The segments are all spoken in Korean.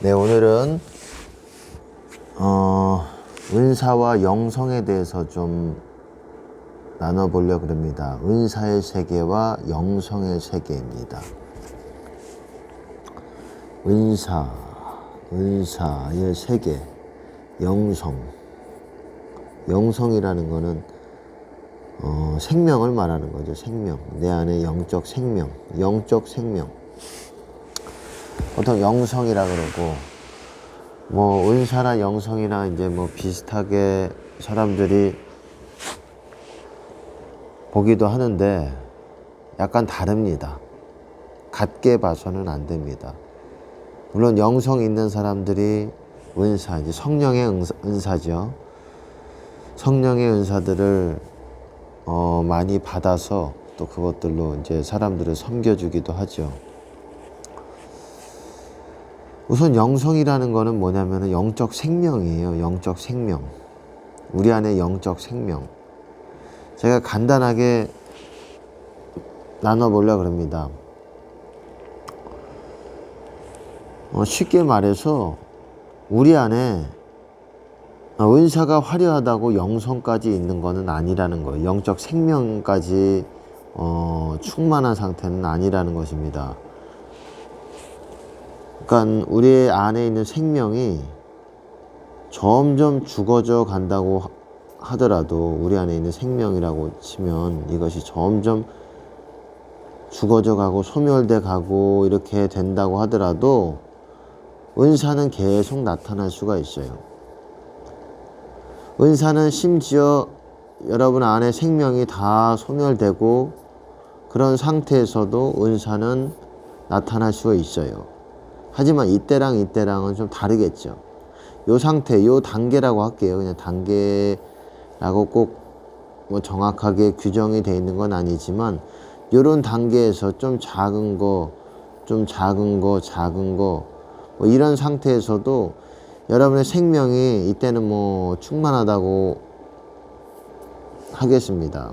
네, 오늘은 은사와 영성에 대해서 좀 나눠보려고 합니다. 은사의 세계와 영성의 세계입니다. 은사의 세계, 영성. 영성이라는 거는 생명을 말하는 거죠. 생명. 내 안에 영적 생명. 보통 영성이라 그러고, 은사나 영성이나 이제 비슷하게 사람들이 보기도 하는데 약간 다릅니다. 같게 봐서는 안 됩니다. 물론 영성 있는 사람들이 은사, 이제 성령의 은사죠. 성령의 은사들을 많이 받아서 또 그것들로 이제 사람들을 섬겨주기도 하죠. 우선 영성이라는 거는 뭐냐면은 영적 생명이에요. 영적 생명. 우리 안에 영적 생명. 제가 간단하게 나눠보려고 합니다. 쉽게 말해서 우리 안에 은사가 화려하다고 영성까지 있는 거는 아니라는 거예요. 영적 생명까지 충만한 상태는 아니라는 것입니다. 그러니까 우리 안에 있는 생명이 점점 죽어져 간다고 하더라도, 우리 안에 있는 생명이라고 치면 이것이 점점 죽어져 가고 소멸돼 가고 이렇게 된다고 하더라도 은사는 계속 나타날 수가 있어요. 은사는 심지어 여러분 안에 생명이 다 소멸되고 그런 상태에서도 은사는 나타날 수가 있어요. 하지만 이때랑은 좀 다르겠죠. 요 상태, 요 단계라고 할게요. 그냥 단계라고 꼭 정확하게 규정이 되어 있는 건 아니지만, 요런 단계에서 좀 작은 거, 이런 상태에서도 여러분의 생명이 이때는 충만하다고 하겠습니다.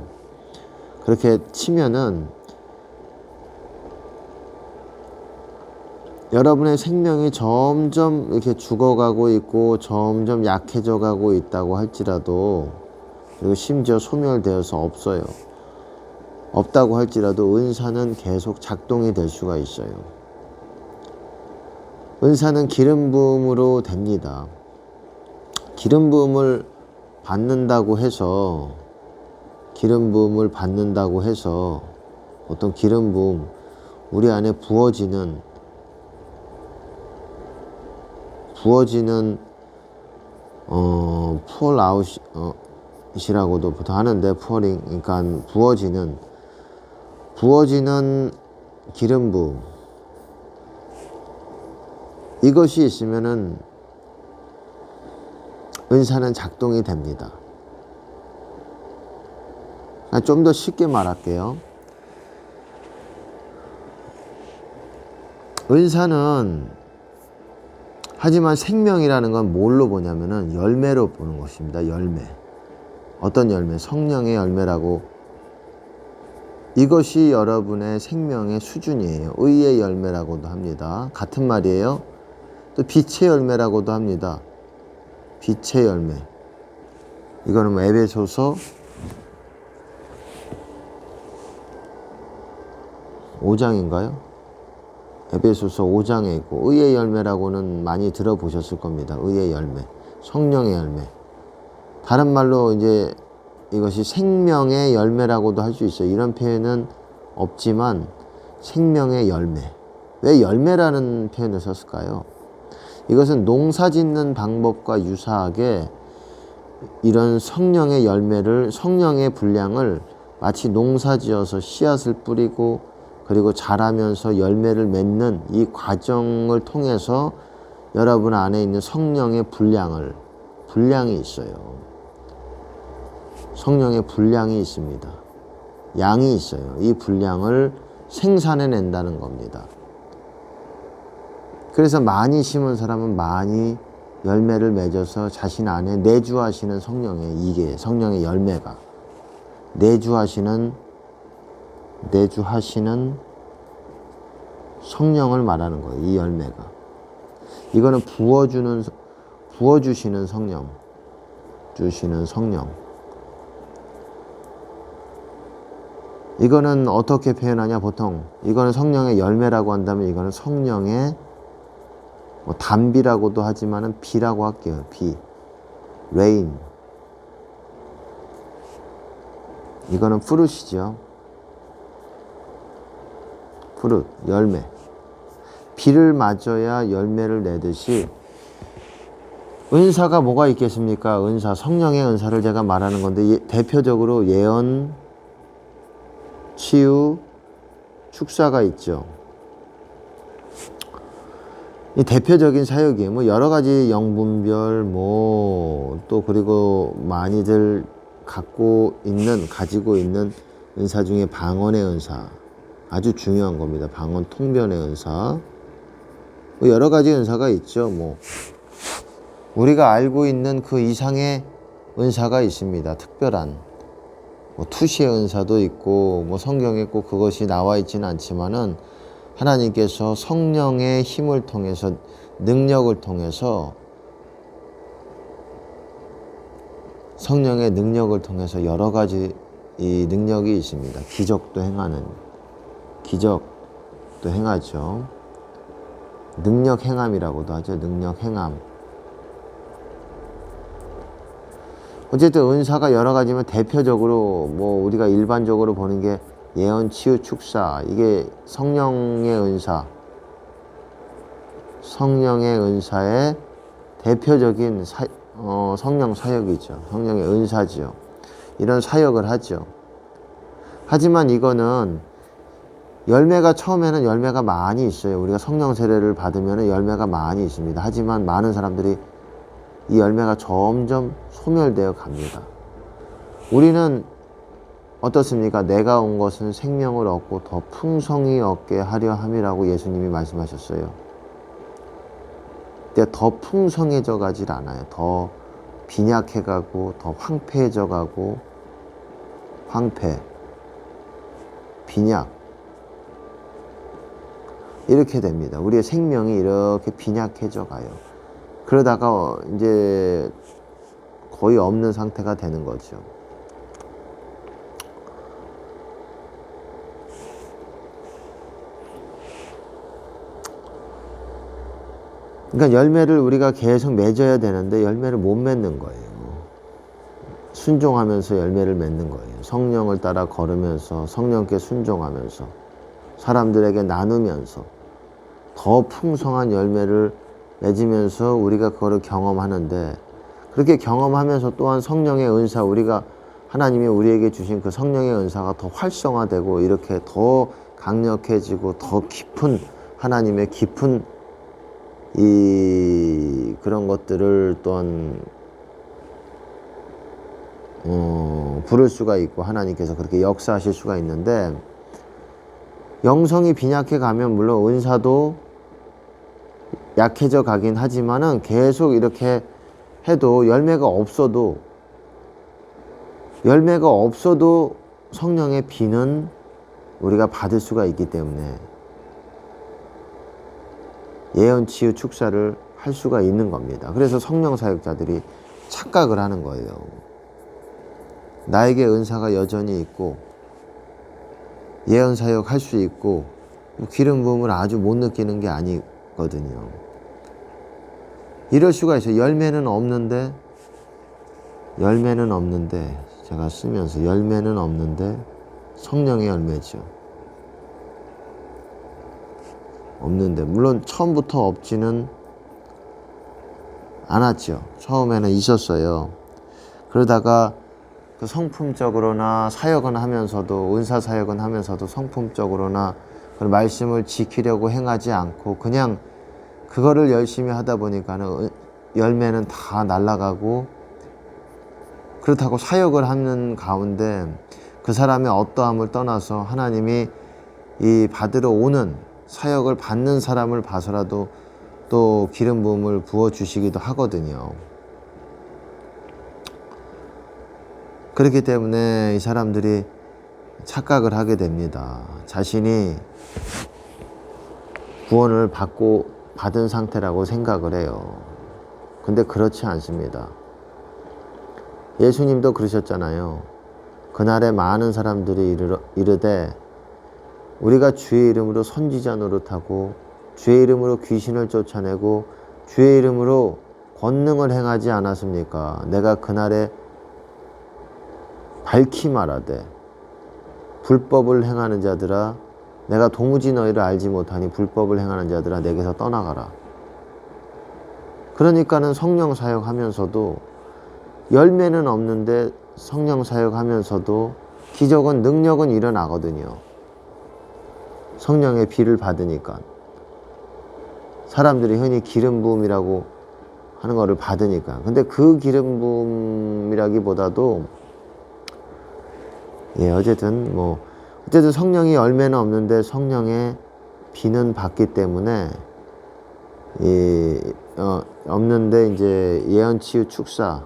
그렇게 치면은 여러분의 생명이 점점 이렇게 죽어가고 있고 점점 약해져 가고 있다고 할지라도, 그리고 심지어 소멸되어서 없다고 할지라도 은사는 계속 작동이 될 수가 있어요. 은사는 기름 부음으로 됩니다. 기름 부음을 받는다고 해서 어떤 기름 부음, 우리 안에 부어지는 푸얼 아웃이라고도 보통 하는데, 푸어링, 그러니까 부어지는 기름 부음, 이것이 있으면은 은사는 작동이 됩니다. 좀 더 쉽게 말할게요. 은사는, 하지만 생명이라는 건 뭘로 보냐면은 열매로 보는 것입니다. 열매. 어떤 열매? 성령의 열매라고. 이것이 여러분의 생명의 수준이에요. 의의 열매라고도 합니다. 같은 말이에요. 또 빛의 열매라고도 합니다. 빛의 열매. 이거는 에베소서 5장인가요? 에베소서 5장에 있고, 의의 열매라고는 많이 들어보셨을 겁니다. 의의 열매, 성령의 열매. 다른 말로 이제 이것이 생명의 열매라고도 할 수 있어요. 이런 표현은 없지만 생명의 열매. 왜 열매라는 표현을 썼을까요? 이것은 농사 짓는 방법과 유사하게 이런 성령의 열매를, 성령의 분량을 마치 농사 지어서 씨앗을 뿌리고 그리고 자라면서 열매를 맺는 이 과정을 통해서 여러분 안에 있는 성령의 분량이 있어요. 성령의 분량이 있습니다. 양이 있어요. 이 분량을 생산해낸다는 겁니다. 그래서 많이 심은 사람은 많이 열매를 맺어서 자신 안에 내주하시는 성령의 열매가 내주하시는 성령을 말하는 거예요. 이 열매가. 이거는 부어주시는 성령, 주시는 성령. 이거는 어떻게 표현하냐, 보통. 이거는 성령의 열매라고 한다면 이거는 성령의 뭐 단비라고도 하지만은 비라고 할게요. 비. 레인. 이거는 프루시죠. 프룻, 열매. 비를 맞아야 열매를 내듯이 은사가 뭐가 있겠습니까? 은사, 성령의 은사를 제가 말하는 건데 대표적으로 예언, 치유, 축사가 있죠. 이 대표적인 사역이에요. 뭐 여러 가지 영분별 또 그리고 많이들 가지고 있는 은사 중에 방언의 은사 아주 중요한 겁니다. 방언 통변의 은사. 뭐 여러 가지 은사가 있죠. 우리가 알고 있는 그 이상의 은사가 있습니다. 특별한 투시의 은사도 있고 성경에 꼭 그것이 나와 있지는 않지만은 하나님께서 성령의 힘을 통해서 능력을 통해서 성령의 능력을 통해서 여러 가지 이 능력이 있습니다. 기적도 행하죠. 능력 행함이라고도 하죠. 능력 행함. 어쨌든 은사가 여러 가지면 대표적으로 우리가 일반적으로 보는 게 예언, 치유, 축사. 이게 성령의 은사의 대표적인 성령 사역이죠. 성령의 은사지요. 이런 사역을 하죠. 하지만 이거는 처음에는 열매가 많이 있어요. 우리가 성령 세례를 받으면 열매가 많이 있습니다. 하지만 많은 사람들이 이 열매가 점점 소멸되어 갑니다. 우리는 어떻습니까? 내가 온 것은 생명을 얻고 더 풍성히 얻게 하려 함이라고 예수님이 말씀하셨어요. 근데 더 풍성해져 가질 않아요. 더 빈약해 가고 더 황폐해져 가고 빈약 이렇게 됩니다. 우리의 생명이 이렇게 빈약해져 가요. 그러다가 이제 거의 없는 상태가 되는 거죠. 그러니까 열매를 우리가 계속 맺어야 되는데 열매를 못 맺는 거예요. 순종하면서 열매를 맺는 거예요. 성령을 따라 걸으면서 성령께 순종하면서 사람들에게 나누면서 더 풍성한 열매를 맺으면서 우리가 그거를 경험하는데, 그렇게 경험하면서 또한 성령의 은사, 하나님이 우리에게 주신 그 성령의 은사가 더 활성화되고 이렇게 더 강력해지고 더 깊은 하나님의 깊은 그런 것들을 또한 부를 수가 있고 하나님께서 그렇게 역사하실 수가 있는데, 영성이 빈약해 가면 물론 은사도 약해져 가긴 하지만은 계속 이렇게 해도 열매가 없어도 성령의 비는 우리가 받을 수가 있기 때문에 예언, 치유, 축사를 할 수가 있는 겁니다. 그래서 성령 사역자들이 착각을 하는 거예요. 나에게 은사가 여전히 있고 예언 사역 할 수 있고 기름 부음을 아주 못 느끼는 게 아니거든요. 이럴 수가 있어요. 열매는 없는데 제가 쓰면서 열매는 없는데 성령의 열매죠. 없는데 물론 처음부터 없지는 않았죠. 처음에는 있었어요. 그러다가 그 성품적으로나 사역은 하면서도 은사 사역은 하면서도 성품적으로나 그 말씀을 지키려고 행하지 않고 그냥 그거를 열심히 하다 보니까는 열매는 다 날아가고, 그렇다고 사역을 하는 가운데 그 사람의 어떠함을 떠나서 하나님이 이 받으러 오는 사역을 받는 사람을 봐서라도 또 기름 부음을 부어 주시기도 하거든요. 그렇기 때문에 이 사람들이 착각을 하게 됩니다. 자신이 구원을 받고 받은 상태라고 생각을 해요. 근데 그렇지 않습니다. 예수님도 그러셨잖아요. 그날에 많은 사람들이 이르되 우리가 주의 이름으로 선지자 노릇하고 주의 이름으로 귀신을 쫓아내고 주의 이름으로 권능을 행하지 않았습니까? 내가 그날에 밝히 말하되 불법을 행하는 자들아 내가 도무지 너희를 알지 못하니 불법을 행하는 자들아 내게서 떠나가라. 그러니까는 성령 사역하면서도 열매는 없는데 성령 사역하면서도 기적은 능력은 일어나거든요. 성령의 비를 받으니까. 사람들이 흔히 기름 부음이라고 하는 거를 받으니까. 근데 그 기름 부음이라기보다도 어쨌든 성령이 열매는 없는데 성령의 비는 받기 때문에 없는데 이제 예언 치유 축사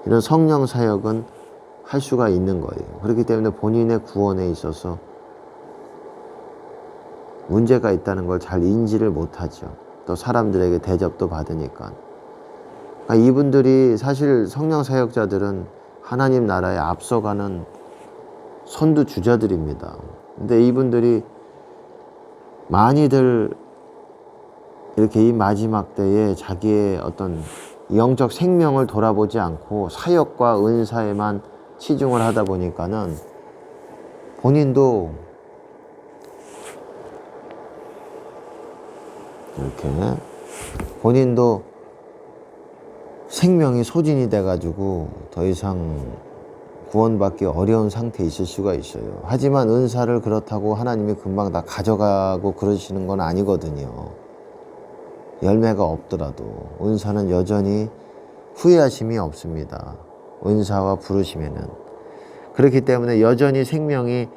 이런 성령 사역은 할 수가 있는 거예요. 그렇기 때문에 본인의 구원에 있어서 문제가 있다는 걸 잘 인지를 못하죠. 또 사람들에게 대접도 받으니까. 그러니까 이분들이 사실 성령 사역자들은 하나님 나라에 앞서가는 선두주자들입니다. 근데 이분들이 많이들 이렇게 이 마지막 때에 자기의 어떤 영적 생명을 돌아보지 않고 사역과 은사에만 치중을 하다 보니까는 본인도 생명이 소진이 돼가지고 더 이상 구원받기 어려운 상태에 있을 수가 있어요. 하지만 은사를 그렇다고 하나님이 금방 다 가져가고 그러시는 건 아니거든요. 열매가 없더라도 은사는 여전히 후회하심이 없습니다. 은사와 부르심에는. 그렇기 때문에 여전히 생명이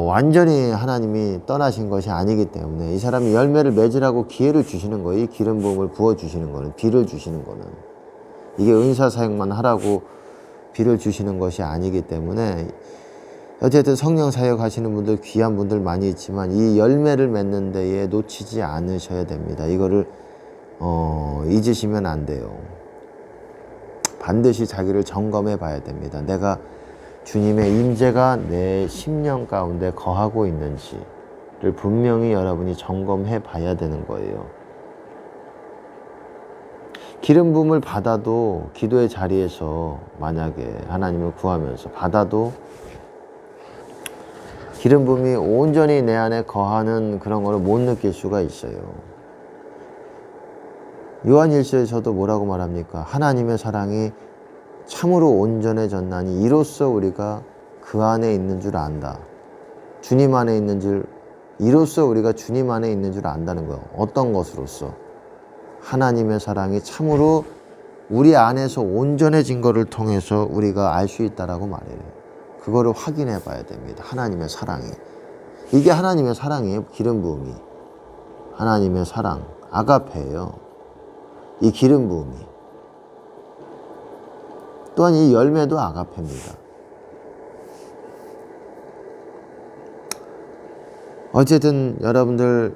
완전히 하나님이 떠나신 것이 아니기 때문에 이 사람이 열매를 맺으라고 기회를 주시는 거예요. 이 기름 부음을 부어주시는 거는, 비를 주시는 거는. 이게 은사 사역만 하라고 비를 주시는 것이 아니기 때문에 어쨌든 성령 사역하시는 분들, 귀한 분들 많이 있지만 이 열매를 맺는 데에 놓치지 않으셔야 됩니다. 이거를 잊으시면 안 돼요. 반드시 자기를 점검해 봐야 됩니다. 내가 주님의 임재가 내 심령 가운데 거하고 있는지를 분명히 여러분이 점검해 봐야 되는 거예요. 기름 부음을 받아도 기도의 자리에서 만약에 하나님을 구하면서 받아도 기름 부음이 온전히 내 안에 거하는 그런 거를 못 느낄 수가 있어요. 요한일서에서도 뭐라고 말합니까? 하나님의 사랑이 참으로 온전해졌나니 이로써 우리가 그 안에 있는 줄 안다. 주님 안에 있는 줄, 이로써 우리가 주님 안에 있는 줄 안다는 거예요. 어떤 것으로서? 하나님의 사랑이 참으로 우리 안에서 온전해진 것을 통해서 우리가 알 수 있다라고 말해요. 그거를 확인해 봐야 됩니다. 하나님의 사랑이. 이게 하나님의 사랑이에요. 기름 부음이. 하나님의 사랑. 아가페예요. 이 기름 부음이. 또한 이 열매도 아가페입니다. 어쨌든 여러분들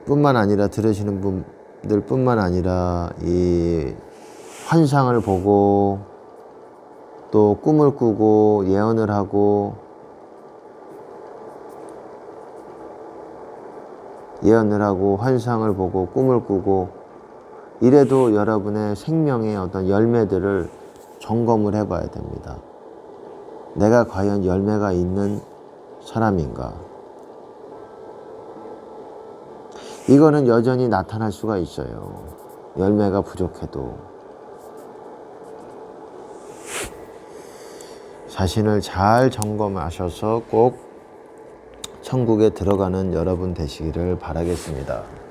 뿐만 아니라 들으시는 분들 뿐만 아니라 이 환상을 보고 또 꿈을 꾸고 예언을 하고 환상을 보고 꿈을 꾸고 이래도 여러분의 생명의 어떤 열매들을 점검을 해봐야 됩니다. 내가 과연 열매가 있는 사람인가? 이거는 여전히 나타날 수가 있어요. 열매가 부족해도. 자신을 잘 점검하셔서 꼭 천국에 들어가는 여러분 되시기를 바라겠습니다.